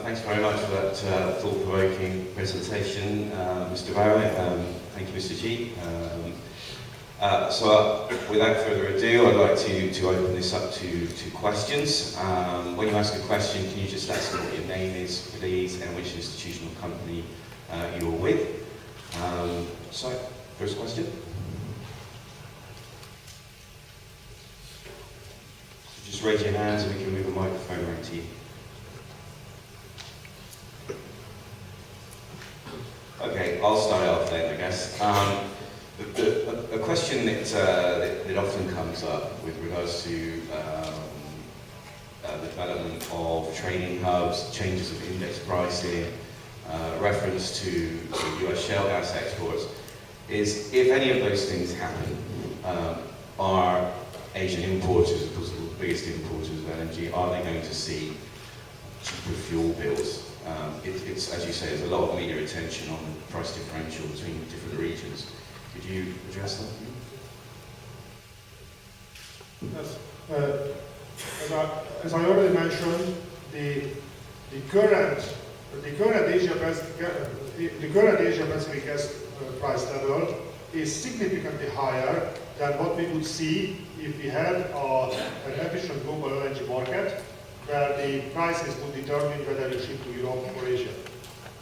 Thanks very much for that thought-provoking presentation, Mr. Barry. Thank you, Mr. G. Without further ado, I'd like to open this up to questions. When you ask a question, can you just let us know what your name is, please, and which institutional company you're with? First question. Just raise your hands and we can move a microphone around to you. Okay, I'll start off then, I guess. A question that often comes up with regards to the development of trading hubs, changes of index pricing, reference to US shale gas exports, is if any of those things happen, are Asian importers, of course the biggest importers of LNG, are they going to see cheaper fuel bills? It's, as you say, there's a lot of media attention on the price differential between different regions. Could you address that? Yes. As I already mentioned, the current Asia Pacific gas price level is significantly higher than what we would see if we had an efficient global LNG market, where the prices would determine whether you ship to Europe or Asia.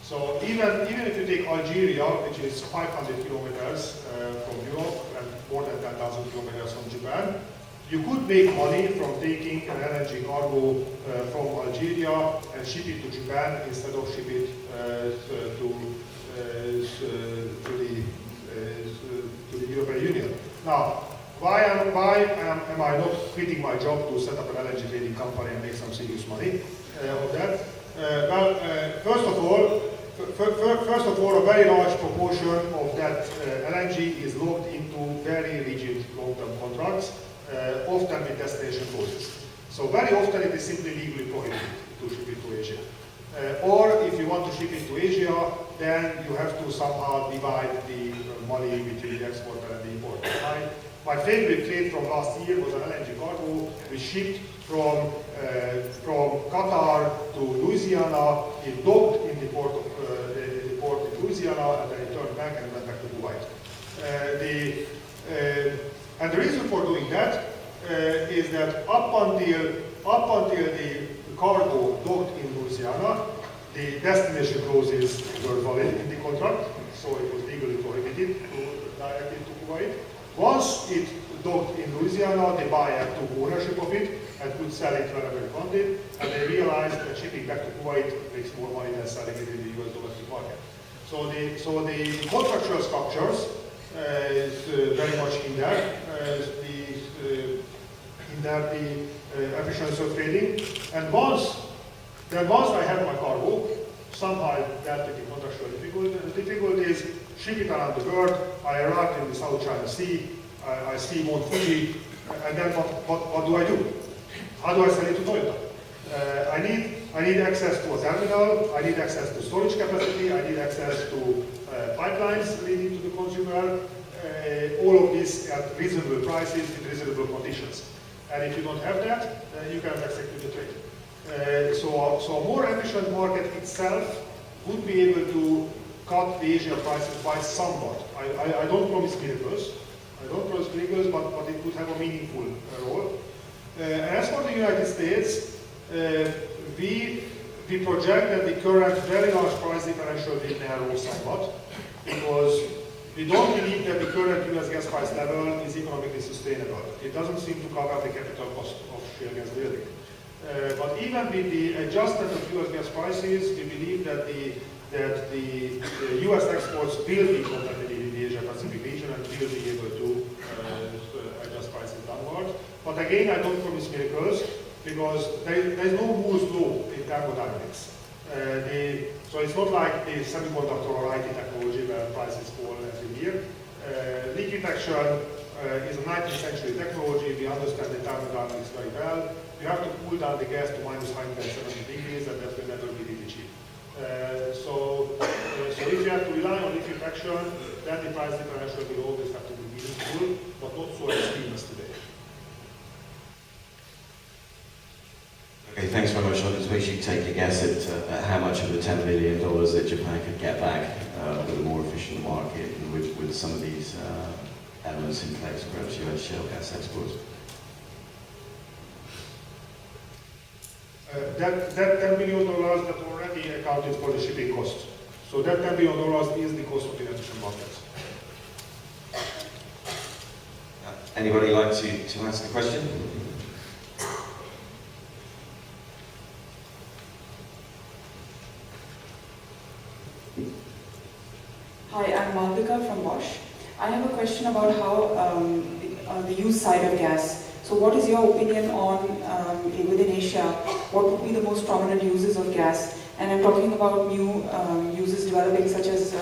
So even if you take Algeria, which is 500 kilometers from Europe and more than 10,000 kilometers from Japan, you could make money from taking an LNG cargo from Algeria and ship it to Japan instead of ship it to the European Union. Now, why am I not quitting my job to set up an LNG trading company and make some serious money of that? First of all, a very large proportion of that LNG is locked into very rigid long-term contracts, often with destination clauses. So very often it is simply legally prohibited to ship it to Asia. Or if you want to ship it to Asia, then you have to somehow divide the money between the exporter and the importer. My favorite trade from last year was an LNG cargo we shipped from Qatar to Louisiana. It docked in the port in Louisiana, and then it turned back and went back to Kuwait. And the reason for doing that is that up until the cargo docked in Louisiana, the destination clauses were valid in the contract, so it was legally prohibited to directly to Kuwait. Once it docked in Louisiana, the buyer took ownership of it and could sell it wherever it wanted, and they realized that shipping back to Kuwait makes more money than selling it in the US domestic market. So the contractual structures is very much in there, the efficiency of trading. And once I have my cargo, somehow I dealt with the contractual difficulty. The difficulty is ship it around the world. I arrived in the South China Sea. I see Mount Fuji, and then what do I do? How do I sell it to Toyota? I need access to a terminal. I need access to storage capacity. I need access to pipelines leading to the consumer. All of this at reasonable prices with reasonable conditions. And if you don't have that, you cannot execute the trade. So a more efficient market itself would be able to cut the Asian prices by somewhat. I don't promise miracles. But it would have a meaningful role. As for the United States, we project that the current very large price differential will narrow somewhat, because we don't believe that the current US gas price level is economically sustainable. It doesn't seem to cover the capital cost of shale gas drilling. But even with the adjustment of US gas prices, we believe that the US exports will be competitive in the Asia Pacific region and will be able to adjust prices downwards. But again, I don't promise miracles, because there is no Moore's law in thermodynamics. So it's not like the semiconductor or IT technology where prices fall every year. Liquefaction is a 19th century technology. We understand the thermodynamics very well. You have to cool down the gas to minus 170 degrees, and that will never be really cheap. So if you have to rely on liquefaction, then the price differential will always have to be meaningful, but not so extreme as today. Okay, thanks very much. much on, I suppose you take a guess at how much of the $10 billion that Japan could get back with a more efficient market and with some of these elements in place, perhaps US shale gas exports. That $10 billion that already accounted for the shipping cost. So that $10 billion is the cost of the inefficient markets. Anybody like to ask a question? Hi, I'm Malvika from Bosch. I have a question about how the use side of gas. So what is your opinion on, within Asia, what would be the most prominent uses of gas? And I'm talking about new uses developing such as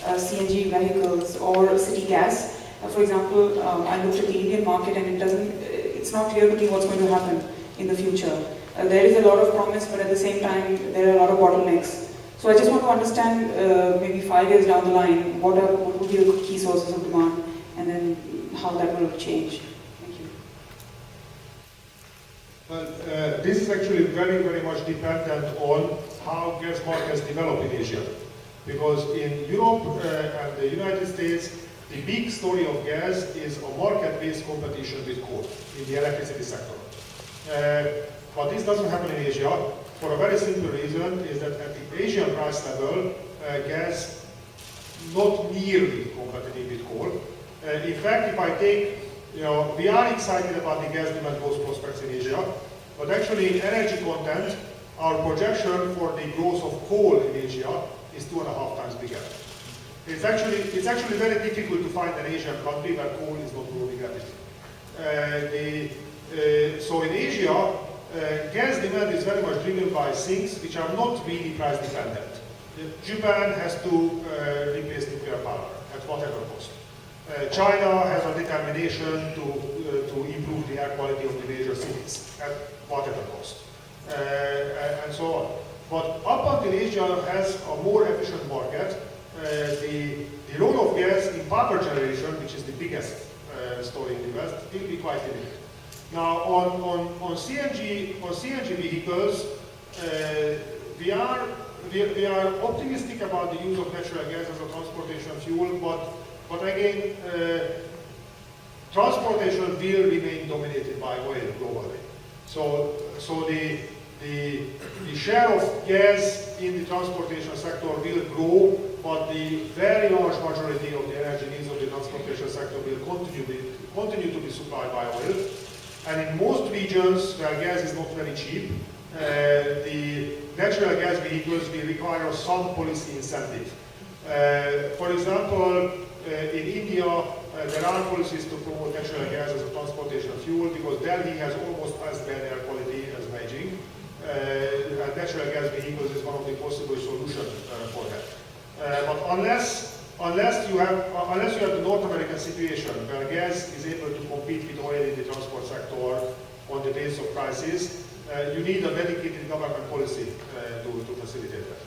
CNG vehicles or city gas. For example, I looked at the Indian market and it's not clear to me what's going to happen in the future. There is a lot of promise, but at the same time, there are a lot of bottlenecks. So I just want to understand, maybe 5 years down the line, what would be the key sources of demand, and then how that will change. Thank you. Well, this is actually very, very much dependent on how gas markets develop in Asia. Because in Europe and the United States, the big story of gas is a market-based competition with coal in the electricity sector. But this doesn't happen in Asia for a very simple reason, is that at the Asian price level, gas not nearly competitive with coal. In fact, if I take, we are excited about the gas demand growth prospects in Asia, but actually energy content, our projection for the growth of coal in Asia is 2.5 times bigger. It's actually very difficult to find an Asian country where coal is not growing rapidly. So in Asia, gas demand is very much driven by things which are not really price dependent. Japan has to replace nuclear power at whatever cost. China has a determination to improve the air quality of the major cities at whatever cost, and so on. But up until Asia has a more efficient market, the role of gas in power generation, which is the biggest story in the West, will be quite limited. Now, on CNG vehicles, we are optimistic about the use of natural gas as a transportation fuel, but again, transportation will remain dominated by oil globally. So the share of gas in the transportation sector will grow, but the very large majority of the energy needs of the transportation sector will continue to be supplied by oil. And in most regions where gas is not very cheap, the natural gas vehicles will require some policy incentive. For example, in India, there are policies to promote natural gas as a transportation fuel because Delhi has almost as bad air quality as Beijing. And natural gas vehicles is one of the possible solutions for that. But unless you have the North American situation where gas is able to compete with oil in the transport sector on the basis of prices, you need a dedicated government policy to facilitate that.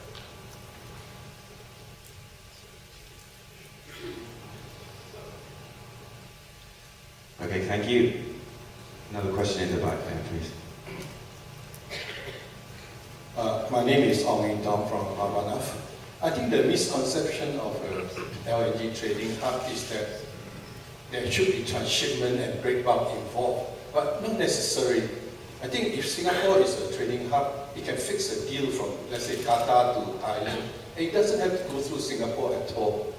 Okay, thank you. Another question in the back there, please. My name is Ong Eng Dong from Avanaf. I think the misconception of LNG trading hub is that there should be transshipment and break bulk involved, but not necessarily. I think if Singapore is a trading hub, it can fix a deal from, let's say, Qatar to Thailand. It doesn't have to go through Singapore at all.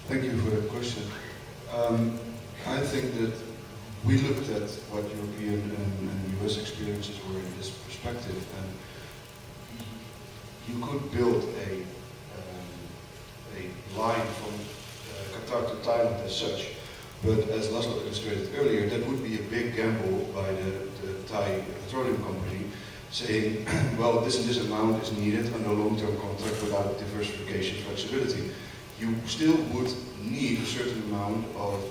Thank you for that question. I think that we looked at what European and US experiences were in this perspective, and you could build a line from Qatar to Thailand as such, but as Laszlo illustrated earlier, that would be a big gamble by the Thai petroleum company, saying, well, this and this amount is needed under a long-term contract without diversification flexibility. You still would need a certain amount of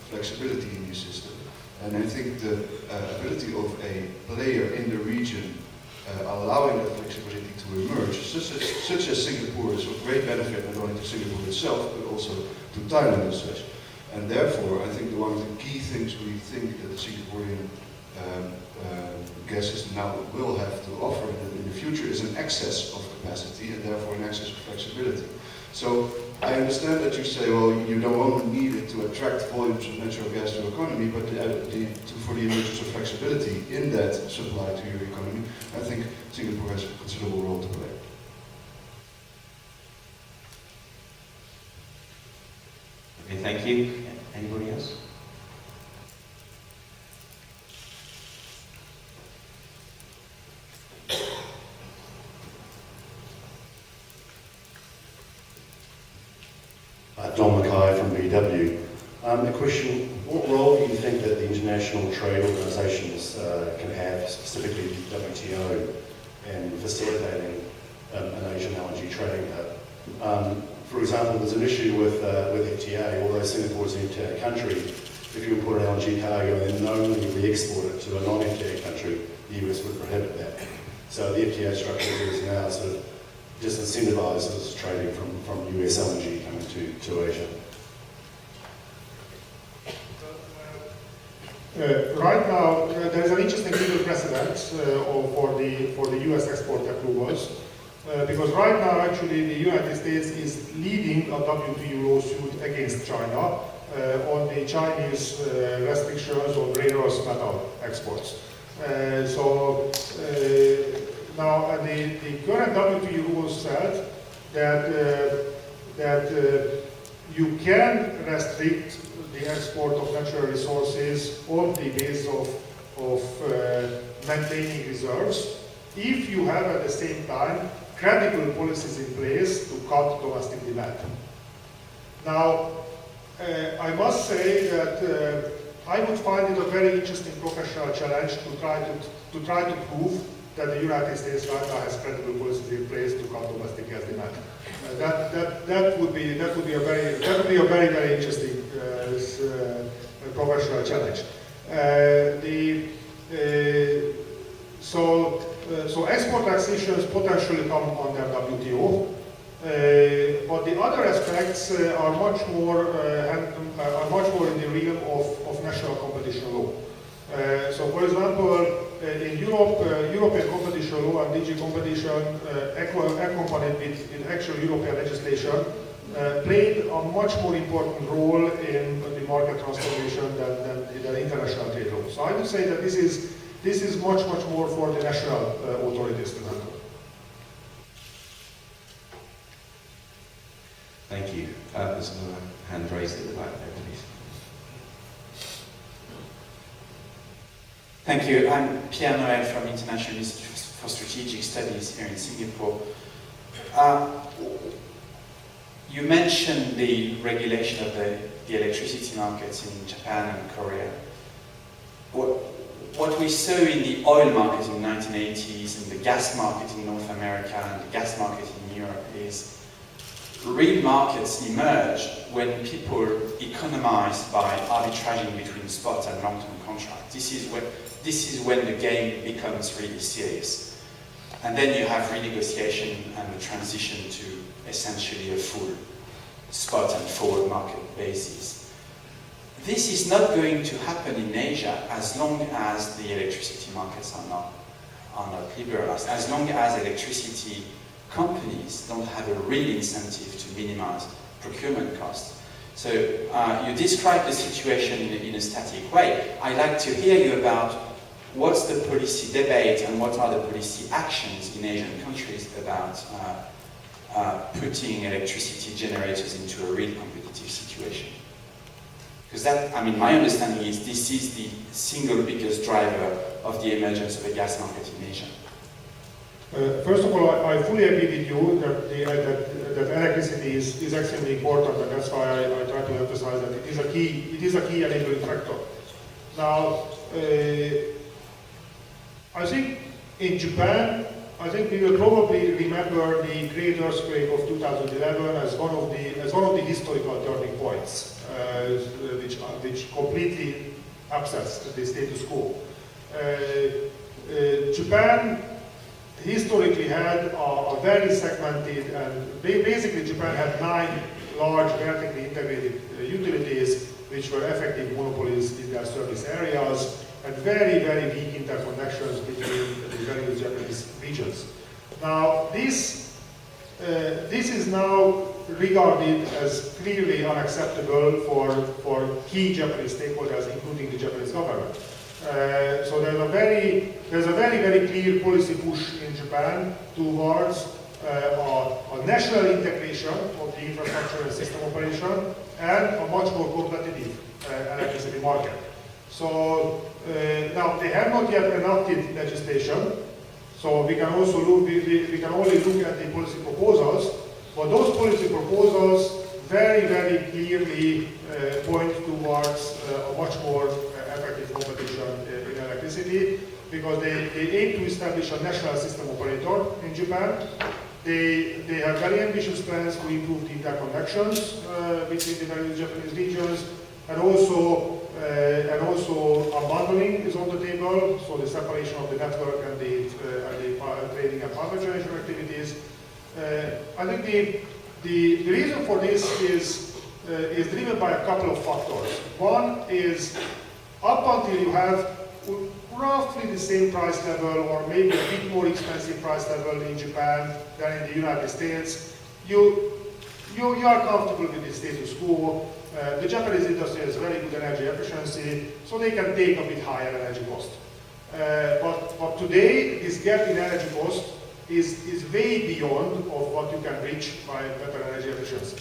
flexibility in your system. And I think the ability of a player in the region allowing that flexibility to emerge, such as Singapore, is of great benefit not only to Singapore itself, but also to Thailand as such. And therefore, I think one of the key things we think that the Singaporean gas system now will have to offer in the future is an excess of capacity and therefore an excess of flexibility. So I understand that you say, well, you don't only need it to attract volumes of natural gas to your economy, but for the emergence of flexibility in that supply to your economy, I think Singapore has a considerable role to play. Okay, thank you. Anybody else? Don Mackay from BW. A question, what role do you think that the international trade organisations can have, specifically the WTO, in facilitating an Asian LNG trading hub? For example, there's an issue with FTA, although Singapore is an FTA country, if you import an LNG cargo and then only re-export it to a non-FTA country, the US would prohibit that. So the FTA structure is now sort of disincentivises trading from US LNG coming to Asia. Right now, there is an interesting legal precedent for the US export approvals, because right now, actually, the United States is leading a WTO lawsuit against China on the Chinese restrictions on rare earth metal exports. Now, the current WTO rules said that you can restrict the export of natural resources on the basis of maintaining reserves if you have at the same time credible policies in place to cut domestic demand. Now, I must say that I would find it a very interesting professional challenge to try to prove that the United States right now has credible policies in place to cut domestic gas demand. That would be a very interesting professional challenge. So export taxations potentially come under WTO, but the other aspects are much more in the realm of national competition law. So, for example, in Europe, European competition law and DG competition, accompanied with actual European legislation, played a much more important role in the market transformation than international trade law. So I would say that this is much more for the national authorities to handle. Thank you. There's another hand raised at the back there, please. Thank you. I'm Pierre Noël from International Institute for Strategic Studies here in Singapore. You mentioned the regulation of the electricity markets in Japan and Korea. What we saw in the oil market in the 1980s and the gas market in North America and the gas market in Europe is real markets emerged when people economized by arbitraging between spot and long-term contracts. This is when the game becomes really serious. And then you have renegotiation and the transition to essentially a full spot and forward market basis. This is not going to happen in Asia as long as the electricity markets are not liberalized, as long as electricity companies don't have a real incentive to minimize procurement costs. So you describe the situation in a static way. I'd like to hear you about what's the policy debate and what are the policy actions in Asian countries about putting electricity generators into a real competitive situation. Because my understanding is this is the single biggest driver of the emergence of a gas market in Asia. First of all, I fully agree with you that electricity is extremely important, and that's why I try to emphasize that it is a key enabling factor. Now, I think in Japan, we will probably remember the great earthquake of 2011 as one of the historical turning points, which completely upsets the status quo. Japan historically had a very segmented, and basically Japan had 9 large vertically integrated utilities which were effective monopolies in their service areas, and very, very weak interconnections between the various Japanese regions. Now, this is now regarded as clearly unacceptable for key Japanese stakeholders, including the Japanese government. So there's a very clear policy push in Japan towards a national integration of the infrastructure and system operation and a much more competitive electricity market. So now they have not yet enacted legislation, so we can also look, we can only look at the policy proposals, but those policy proposals very clearly point towards a much more effective competition in electricity, because they aim to establish a national system operator in Japan. They have very ambitious plans to improve the interconnections between the various Japanese regions, and also unbundling is on the table, so the separation of the network and the trading and power generation activities. I think the reason for this is driven by a couple of factors. One is, up until you have roughly the same price level, or maybe a bit more expensive price level in Japan than in the United States, you are comfortable with the status quo. The Japanese industry has very good energy efficiency, so they can take a bit higher energy cost. But today, this gap in energy cost is way beyond of what you can reach by better energy efficiency.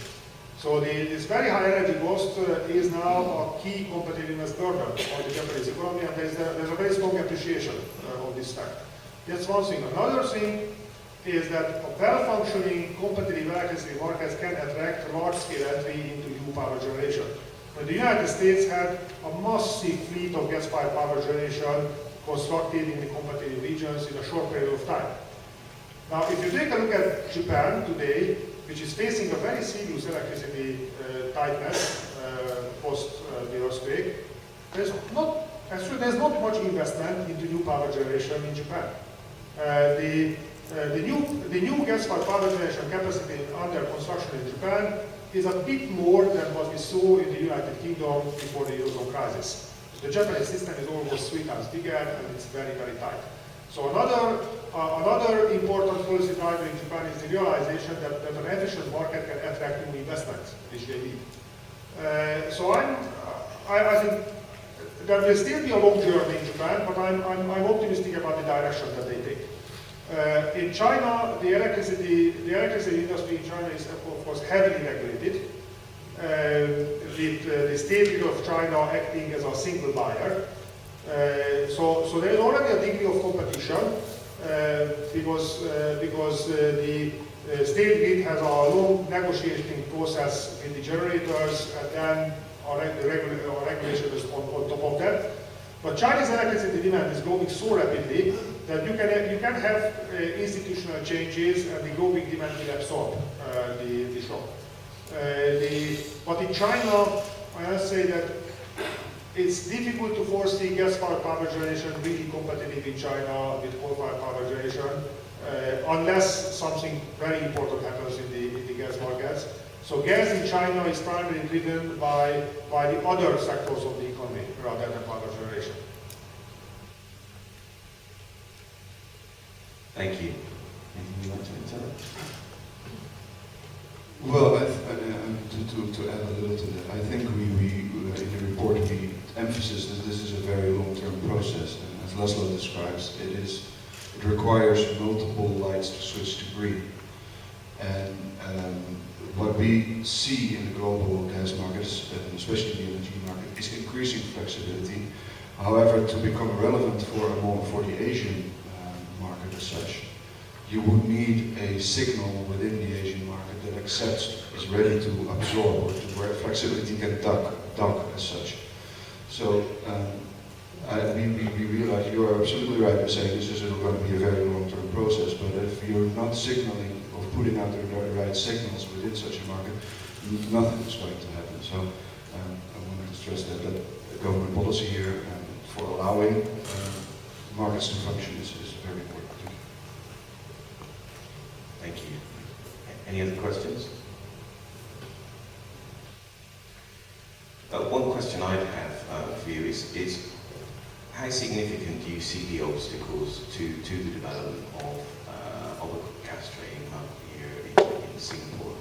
So this very high energy cost is now a key competitiveness burden on the Japanese economy, and there's a very strong appreciation of this fact. That's one thing. Another thing is that a well-functioning competitive electricity markets can attract large-scale entry into new power generation. The United States had a massive fleet of gas-fired power generation constructed in the competitive regions in a short period of time. Now, if you take a look at Japan today, which is facing a very serious electricity tightness post the earthquake, there's not much investment into new power generation in Japan. The new gas-fired power generation capacity under construction in Japan is a bit more than what we saw in the United Kingdom before the Eurozone crisis. The Japanese system is almost 3 times bigger, and it's very tight. So another important policy driver in Japan is the realization that an efficient market can attract new investments, which they need. So I think there will still be a long journey in Japan, but I'm optimistic about the direction that they take. In China, the electricity industry in China is, of course, heavily regulated, with the state of China acting as a single buyer. So there is already a degree of competition because the state grid has a long negotiating process with the generators, and then regulation is on top of that. But Chinese electricity demand is growing so rapidly that you can have institutional changes, and the growing demand will absorb the shock. But in China, I must say that it's difficult to foresee gas-fired power generation really competitive in China with coal-fired power generation, unless something very important happens in the gas markets. So gas in China is primarily driven by the other sectors of the economy rather than power generation. Thank you. Anything you want to add? Well, to add a little to that, I think we in the report we emphasize that this is a very long-term process, and as Laszlo describes, it requires multiple lights to switch to green. And what we see in the global gas markets, and especially the LNG market, is increasing flexibility. However, to become relevant for the Asian market as such, you would need a signal within the Asian market that accepts, is ready to absorb, or to where flexibility can dock as such. So we realize you are absolutely right in saying this is going to be a very long-term process, but if you're not signaling or putting out the right signals within such a market, nothing is going to happen. So I wanted to stress that government policy here for allowing markets to function is very important. Thank you. Any other questions? One question I'd have for you is how significant do you see the obstacles to the development of a gas trading hub here in Singapore?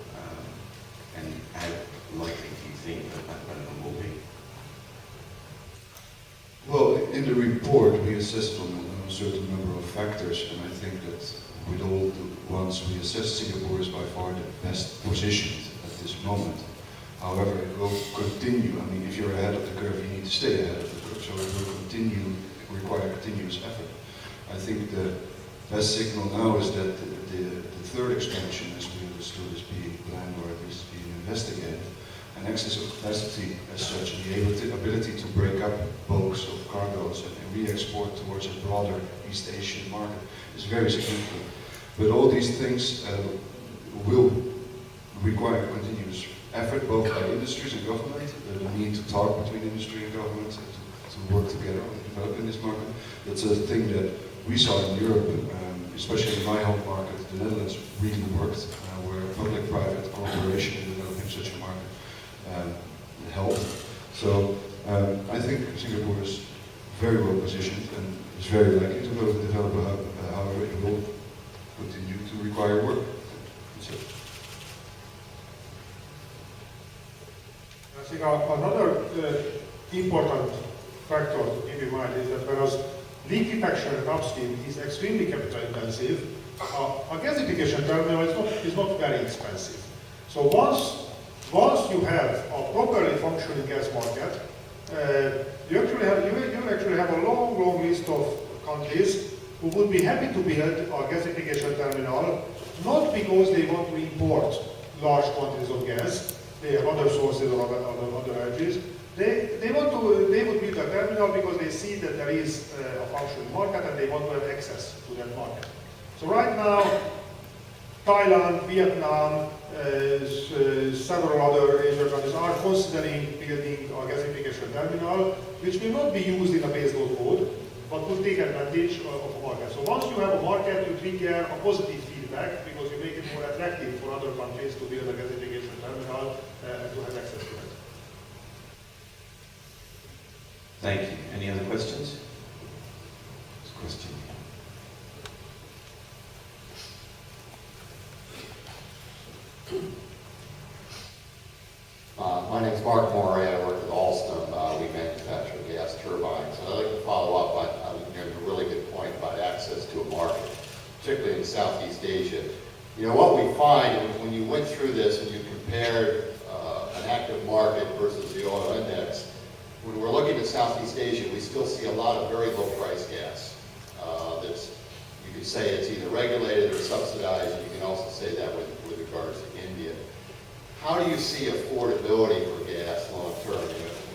And how likely do you think that development will be? Well, in the report we assessed on a certain number of factors, and I think that with all the ones we assessed, Singapore is by far the best positioned at this moment. However, it will continue. I mean, if you're ahead of the curve, you need to stay ahead of the curve, so it will require continuous effort. I think the best signal now is that the third expansion, as we understood, is being planned or at least being investigated. And access of capacity as such, and the ability to break up bulks of cargoes and re-export towards a broader East Asian market is very significant. But all these things will require continuous effort, both by industries and government. The need to talk between industry and government to work together on developing this market. That's a thing that we saw in Europe, especially in my home market. The Netherlands really worked, where public-private cooperation in developing such a market helped. So I think Singapore is very well positioned and is very likely to develop a hub. However, it will continue to require work. That's it. I think another important factor to keep in mind is that whereas liquefaction and upstream is extremely capital intensive, a gasification terminal is not very expensive. So once you have a properly functioning gas market, you actually have a long list of countries who would be happy to build a gasification terminal, not because they want to import large quantities of gas, they have other sources or other energies. They would build a terminal because they see that there is a functioning market and they want to have access to that market. So right now, Thailand, Vietnam, several other Asian countries are considering building a gasification terminal, which will not be used in a baseload mode, but will take advantage of a market. So once you have a market, you trigger a positive feedback because you make it more attractive for other countries to build a gasification terminal and to have access to it. Thank you. Any other questions? There's a question. My name is Mark Morey. I work at Alstom. We manufacture gas turbines. And I'd like to follow up on a really good point about access to a market, particularly in Southeast Asia. You know, what we find when you went through this and you compared an active market versus the oil index, when we're looking at Southeast Asia, we still see a lot of very low price gas. You can say it's either regulated or subsidized, and you can also say that with regards to India. How do you see affordability for gas long term?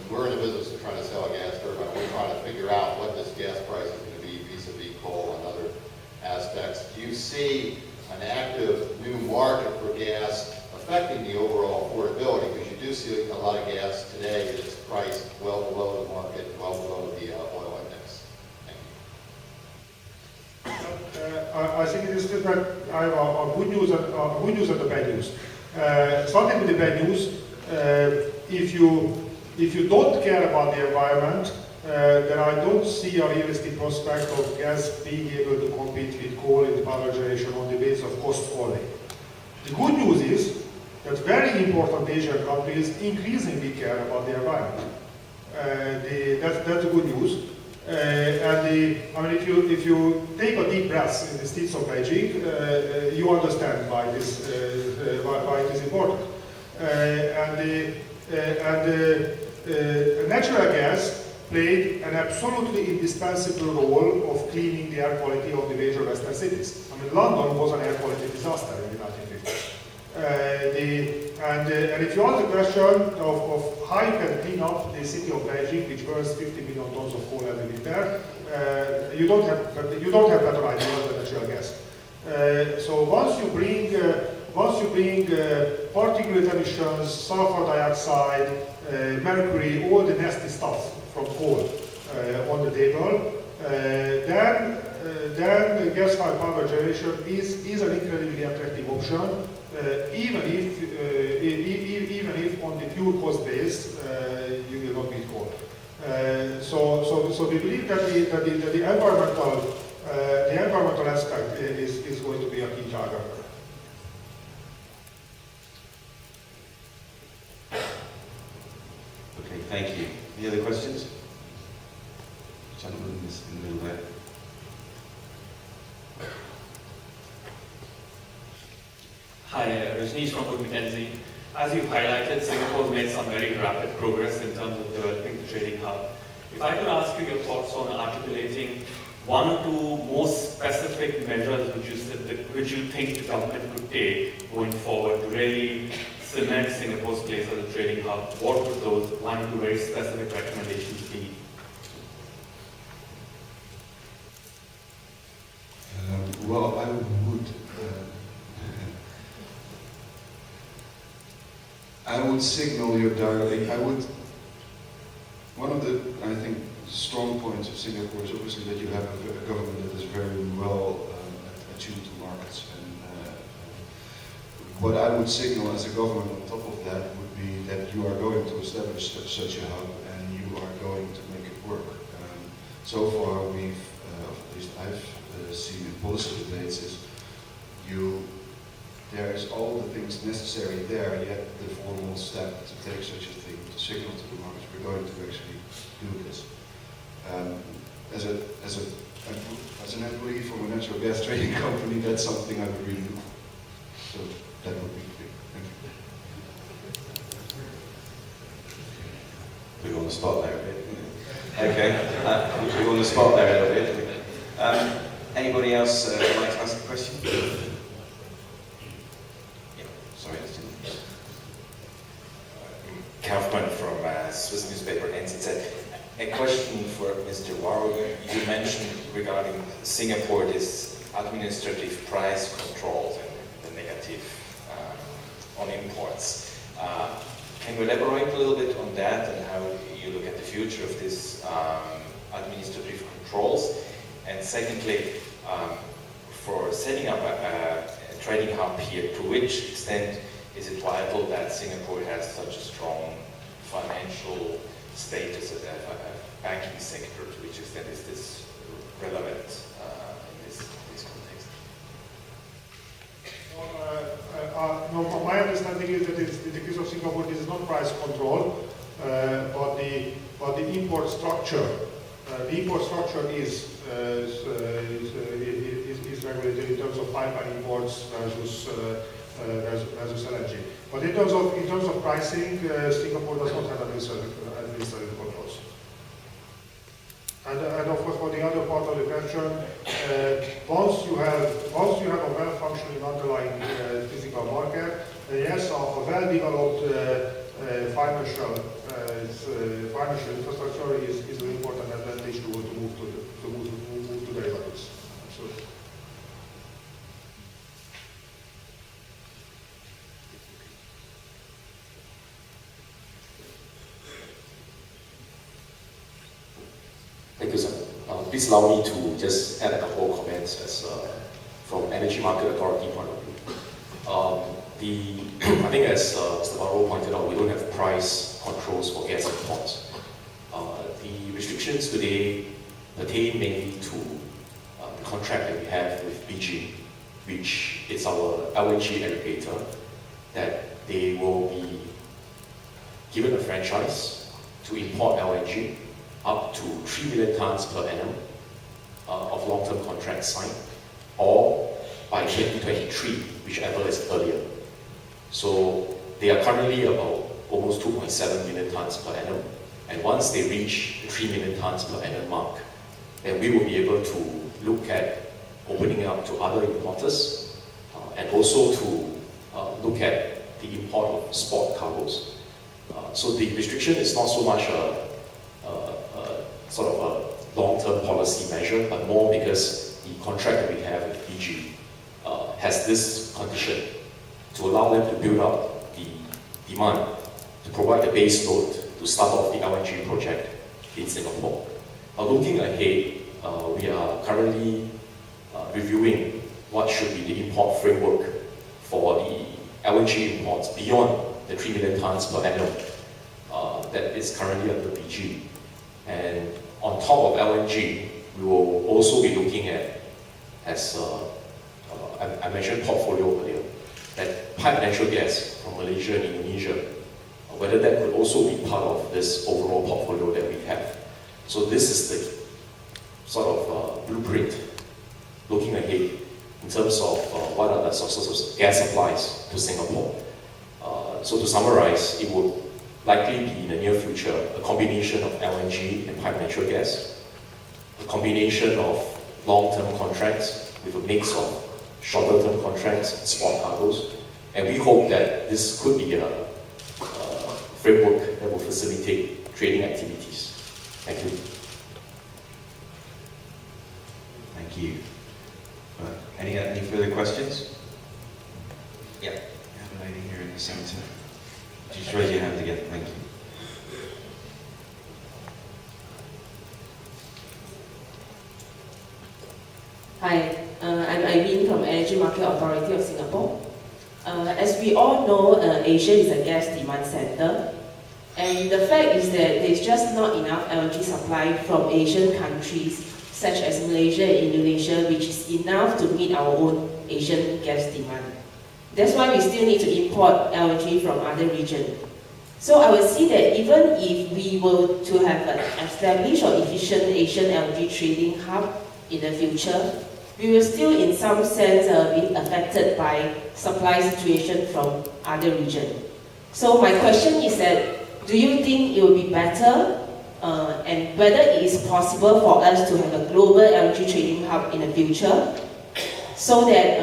We're in the business of trying to sell a gas turbine. We're trying to figure out what this gas price is going to be vis-a-vis coal and other aspects. Do you see an active new market for gas affecting the overall affordability? Because you do see a lot of gas today that's priced well below the market, well below the oil index. Thank you. I think it is different. I have a good news and a bad news. Starting with the bad news, if you don't care about the environment, then I don't see a realistic prospect of gas being able to compete with coal in the power generation on the basis of cost only. The good news is that very important Asian countries increasingly care about the environment. That's the good news. If you take a deep breath in the streets of Beijing, you understand why this is important. Natural gas played an absolutely indispensable role of cleaning the air quality of the major Western cities. I mean, London was an air quality disaster in the 1950s. And if you ask the question of how you can clean up the city of Beijing, which burns 50 million tons of coal every winter, you don't have better idea than natural gas. So once you bring particulate emissions, sulfur dioxide, mercury, all the nasty stuff from coal on the table, then then gas-fired power generation is an incredibly attractive option, even if on the pure cost base you will not beat coal. So we believe that the environmental aspect is going to be a key driver. Okay, thank you. Any other questions? Gentleman in the middle there. Hi, Rajneesh from Wood Mackenzie. As you've highlighted, Singapore's made some very rapid progress in terms of developing the trading hub. If I could ask you your thoughts on articulating one or two more specific measures which you think the government could take going forward to really cement Singapore's place as a trading hub, what would those one or two very specific recommendations be? Well, I would signal your dialogue. One of the, I think, strong points of Singapore is obviously that you have a government that is very well attuned to markets. And what I would signal as a government on top of that would be that you are going to establish such a hub and you are going to make it work. So far, we've, at least I've seen in policy debates, is there is all the things necessary there, yet the formal step to take such a thing, to signal to the markets, we're going to actually do this. As an employee from a natural gas trading company, that's something I would really do. So that would be clear. Thank you. We're on the spot there a bit. Okay, we're on the spot there a little bit. Anybody else would like to ask a question? Yeah, sorry, Kaufmann from Swiss newspaper NZZ. A question for Mr. Waro. You mentioned regarding Singapore this administrative price controls and the negative on imports. Can you elaborate a little bit on that and how you look at the future of this administrative controls? And secondly, for setting up a trading hub here, to which extent is it vital that Singapore has such a strong financial status as a banking sector? To which extent is this relevant in this context? No, from my understanding is that in the case of Singapore, this is not price control, but the import structure. The import structure is regulated in terms of pipeline imports versus LNG. But in terms of pricing, Singapore does not have administrative controls. And of course, for the other part of the question, once you have a well-functioning underlying physical market, yes, a well-developed financial infrastructure is an important advantage to move to derivatives. Absolutely. Thank you, sir. Please allow me to just add a couple of comments as from Energy Market Authority point of view. I think as Mr. Barrow pointed out, we don't have price controls for gas imports. The restrictions today pertain mainly to the contract that we have with BG, which is our LNG aggregator, that they will be given a franchise to import LNG up to 3 million tons per annum of long-term contracts signed, or by 2023, whichever is earlier. So they are currently about almost 2.7 million tons per annum, and once they reach the 3 million tons per annum mark, then we will be able to look at opening it up to other importers, and also to look at the import of spot cargoes. So the restriction is not so much a sort of a long-term policy measure, but more because the contract that we have with BG has this condition to allow them to build up the demand to provide the base load to start off the LNG project in Singapore. Looking ahead, we are currently reviewing what should be the import framework for the LNG imports beyond the 3 million tons per annum that is currently under BG. And on top of LNG, we will also be looking at, as I mentioned portfolio earlier, that pipe natural gas from Malaysia and Indonesia, whether that could also be part of this overall portfolio that we have. So this is the sort of blueprint looking ahead in terms of what are the sources of gas supplies to Singapore. So to summarize, it would likely be in the near future a combination of LNG and pipe natural gas, a combination of long-term contracts with a mix of shorter-term contracts and spot cargoes, and we hope that this could be a framework that will facilitate trading activities. Thank you. Thank you. Any further questions? Yeah. We have a lady here in the centre. Just raise your hand again. Thank you. Hi, I'm Irene from Energy Market Authority of Singapore. As we all know, Asia is a gas demand center, and the fact is that there's just not enough LNG supply from Asian countries such as Malaysia and Indonesia, which is enough to meet our own Asian gas demand. That's why we still need to import LNG from other regions. So I would see that even if we were to have an established or efficient Asian LNG trading hub in the future, we will still in some sense be affected by supply situation from other regions. So my question is that, do you think it will be better and whether it is possible for us to have a global LNG trading hub in the future so that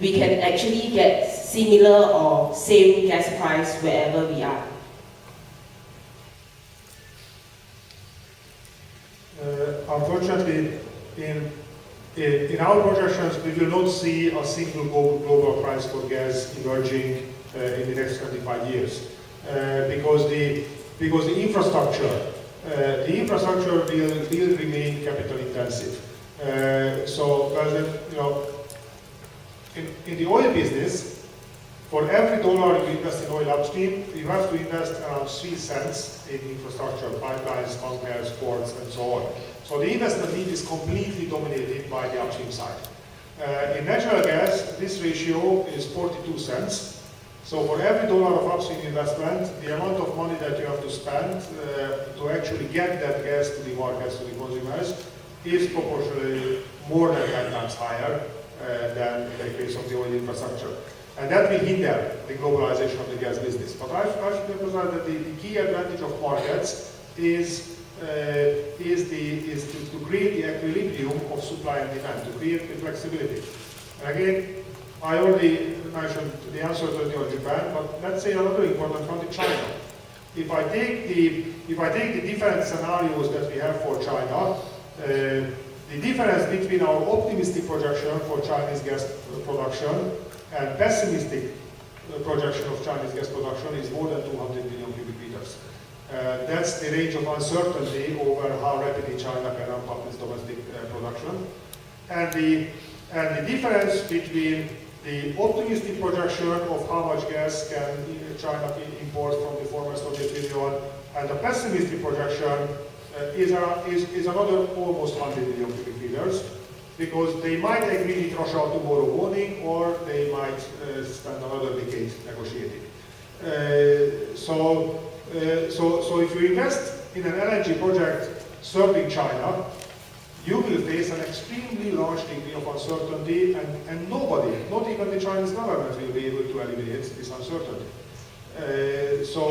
we can actually get similar or same gas price wherever we are? Unfortunately, in our projections, we will not see a single global price for gas emerging in the next 25 years, because the infrastructure will remain capital intensive. In the oil business, for every dollar you invest in oil upstream, you have to invest around 3 cents in infrastructure, pipelines, tankers, ports, and so on. So the investment need is completely dominated by the upstream side. In natural gas, this ratio is 42 cents. So for every dollar of upstream investment, the amount of money that you have to spend to actually get that gas to the markets, to the consumers, is proportionally more than 10 times higher than in the case of the oil infrastructure. And that will hinder the globalization of the gas business. But I should emphasize that the key advantage of markets is to create the equilibrium of supply and demand, to create the flexibility. And again, I already mentioned the answer to Japan, but let's say another important country, China. If I take the different scenarios that we have for China, the difference between our optimistic projection for Chinese gas production and pessimistic projection of Chinese gas production is more than 200 billion cubic meters. That's the range of uncertainty over how rapidly China can ramp up its domestic production. And the difference between the optimistic projection of how much gas can China import from the former Soviet Union and the pessimistic projection is another almost 100 billion cubic meters, because they might agree with Russia tomorrow morning, or they might spend another decade negotiating. So if you invest in an LNG project serving China, you will face an extremely large degree of uncertainty, and nobody, not even the Chinese government, will be able to eliminate this uncertainty. So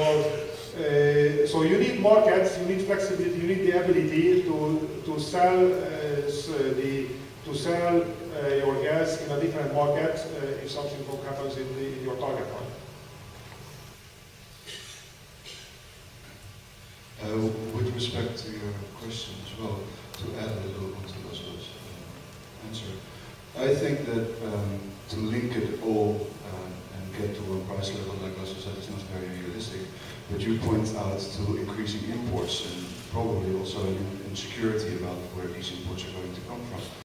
you need markets, you need flexibility, you need the ability to sell your gas in a different market if something happens in your target market. With respect to your question as well, to add a little onto Laszlo's answer, I think that to link it all and get to a price level, like Laszlo said, is not very realistic. But you point out to increasing imports and probably also an insecurity about where these imports are going to come from.